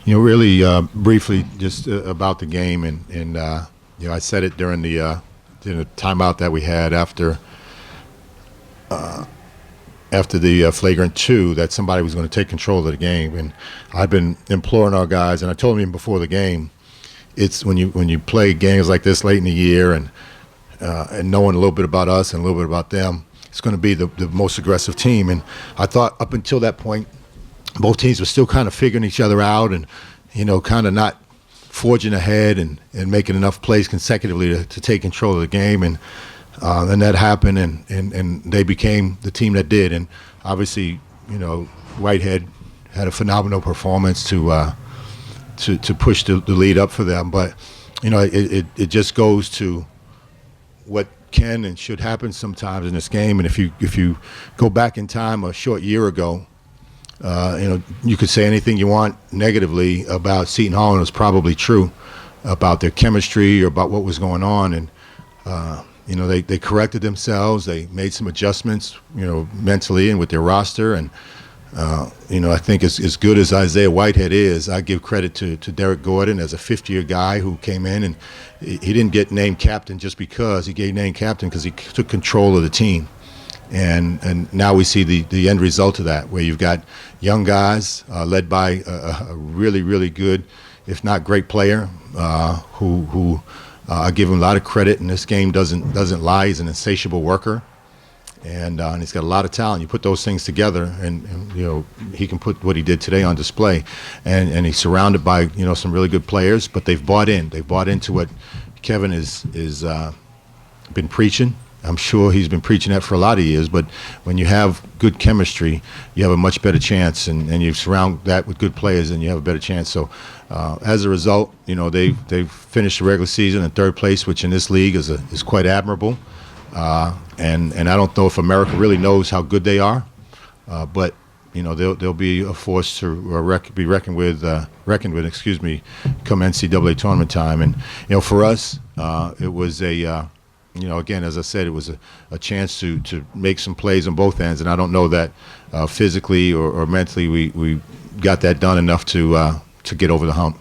Really briefly, just about the game, and I said it during the timeout that we had after the flagrant two that somebody was going to take control of the game, and I've been imploring our guys, and I told them even before the game, it's when you play games like this late in the year and knowing a little bit about us and a little bit about them, it's going to be the most aggressive team. And I thought up until that point, both teams were still kind of figuring each other out and, kind of not forging ahead and making enough plays consecutively to take control of the game. And that happened, and they became the team that did. And obviously, Whitehead had a phenomenal performance to push the lead up for them. But, it just goes to what can and should happen sometimes in this game. And if you go back in time a short year ago, you could say anything you want negatively about Seton Hall, and it was probably true about their chemistry or about what was going on. And they corrected themselves. They made some adjustments, mentally and with their roster. And I think as good as Isaiah Whitehead is, I give credit to Derek Gordon as a fifth-year guy who came in, and he didn't get named captain just because. He get named captain because he took control of the team. And now we see the end result of that, where you've got young guys led by a really, really good, if not great player, who I give him a lot of credit. And this game doesn't lie. He's an insatiable worker, and he's got a lot of talent. You put those things together, and he can put what he did today on display. And he's surrounded by some really good players, but they've bought in. They've bought into what Kevin is been preaching. I'm sure he's been preaching that for a lot of years, but when you have good chemistry, you have a much better chance, and you surround that with good players, and you have a better chance. So as a result, they've finished the regular season in third place, which in this league is quite admirable. And I don't know if America really knows how good they are, but they'll be a force to be reckoned with, come NCAA tournament time. And for us, it was again, as I said, it was a chance to make some plays on both ends, and I don't know that physically or mentally we got that done enough to get over the hump.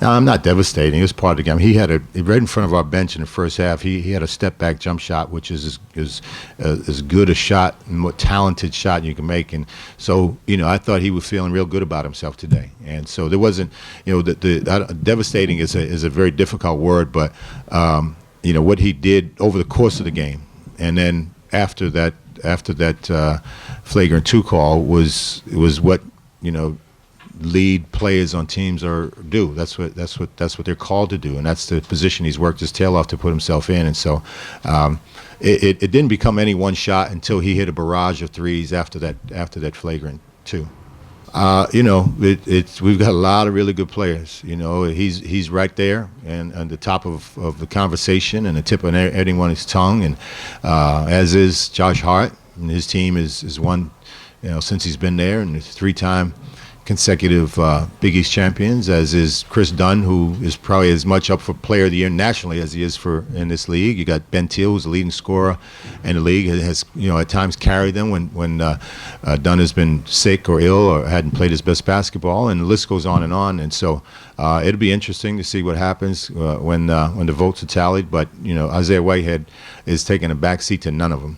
Now, I'm not devastating. It was part of the game. He had right in front of our bench in the first half. He had a step-back jump shot, which is as good a shot and more talented shot you can make. And so, I thought he was feeling real good about himself today. And so there wasn't, devastating is a very difficult word, but what he did over the course of the game, and then after that flagrant two call was what lead players on teams do. That's what they're called to do, and that's the position he's worked his tail off to put himself in. And so it didn't become any one shot until he hit a barrage of threes after that flagrant two. We've got a lot of really good players. He's right there and on the top of the conversation and the tip of anyone's tongue, and as is Josh Hart, and his team is won, since he's been there, and it's three-time consecutive Big East champions, as is Chris Dunn, who is probably as much up for Player of the Year nationally as he is in this league. You got Ben Teal, who's the leading scorer in the league, has at times carried them when Dunn has been sick or ill or hadn't played his best basketball, and the list goes on. And so it'll be interesting to see what happens when the votes are tallied. But Isaiah Whitehead is taking a back seat to none of them.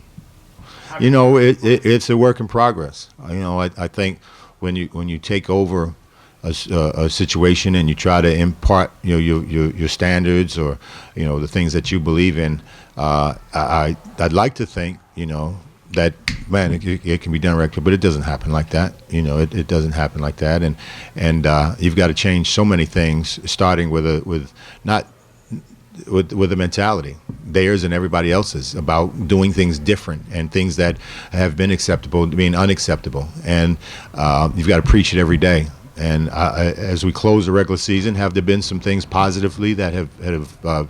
It's a work in progress. I think when you take over a situation and you try to impart your standards or the things that you believe in, I'd like to think that it can be done right, but it doesn't happen like that. It doesn't happen like that, and you've got to change so many things, starting with a mentality, theirs and everybody else's, about doing things different and things that have been acceptable being unacceptable. And you've got to preach it every day. And as we close the regular season, have there been some things positively that have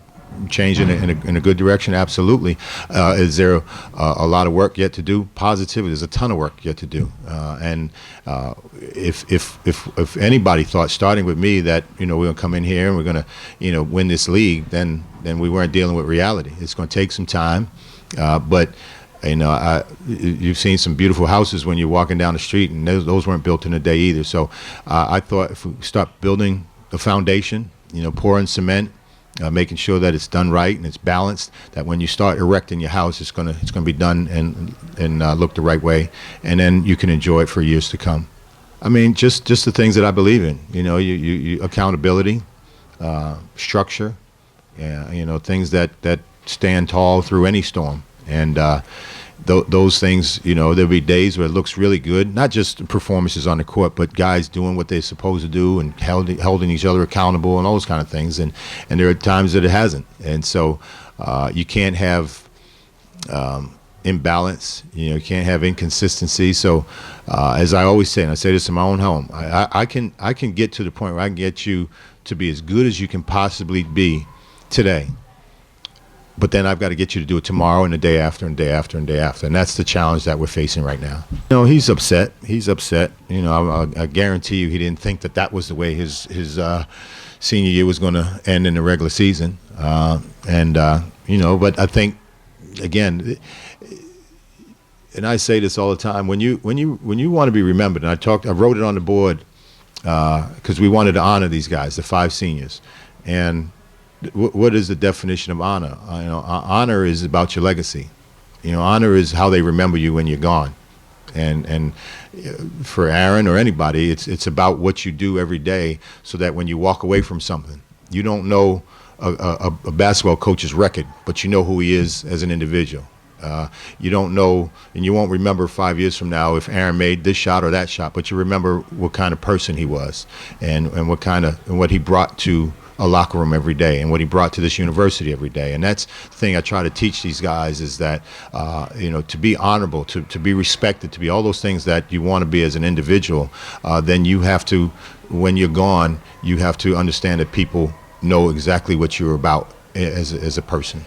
changed in a good direction? Absolutely. Is there a lot of work yet to do? Positively, there's a ton of work yet to do. And if anybody thought, starting with me, that we're going to come in here and we're going to win this league, then we weren't dealing with reality. It's going to take some time, but You've seen some beautiful houses when you're walking down the street, and those weren't built in a day either. So I thought if we start building the foundation, pouring cement, making sure that it's done right and it's balanced, that when you start erecting your house, it's gonna be done and look the right way, and then you can enjoy it for years to come. I mean, just the things that I believe in. You accountability, structure, yeah, things that stand tall through any storm. And those things, there'll be days where it looks really good, not just performances on the court, but guys doing what they're supposed to do and holding each other accountable and all those kind of things. And there are times that it hasn't. And so you can't have imbalance, you can't have inconsistency. So as I always say, and I say this in my own home, I can get to the point where I can get you to be as good as you can possibly be today. But then I've got to get you to do it tomorrow and the day after and day after and day after. And that's the challenge that we're facing right now. He's upset. He's upset. I guarantee you he didn't think that was the way his senior year was going to end in the regular season. But I think, again, and I say this all the time, when you want to be remembered, and I wrote it on the board because we wanted to honor these guys, the 5 seniors. And what is the definition of honor? Honor is about your legacy. Honor is how they remember you when you're gone. And for Aaron or anybody, it's about what you do every day, so that when you walk away from something, you don't know a basketball coach's record, but you know who he is as an individual. You don't know, and you won't remember 5 years from now if Aaron made this shot or that shot, but you remember what kind of person he was, and what he brought to a locker room every day, and what he brought to this university every day. And that's the thing I try to teach these guys, is that to be honorable, to be respected, to be all those things that you want to be as an individual. Then you have to, when you're gone, you have to understand that people know exactly what you're about as a person.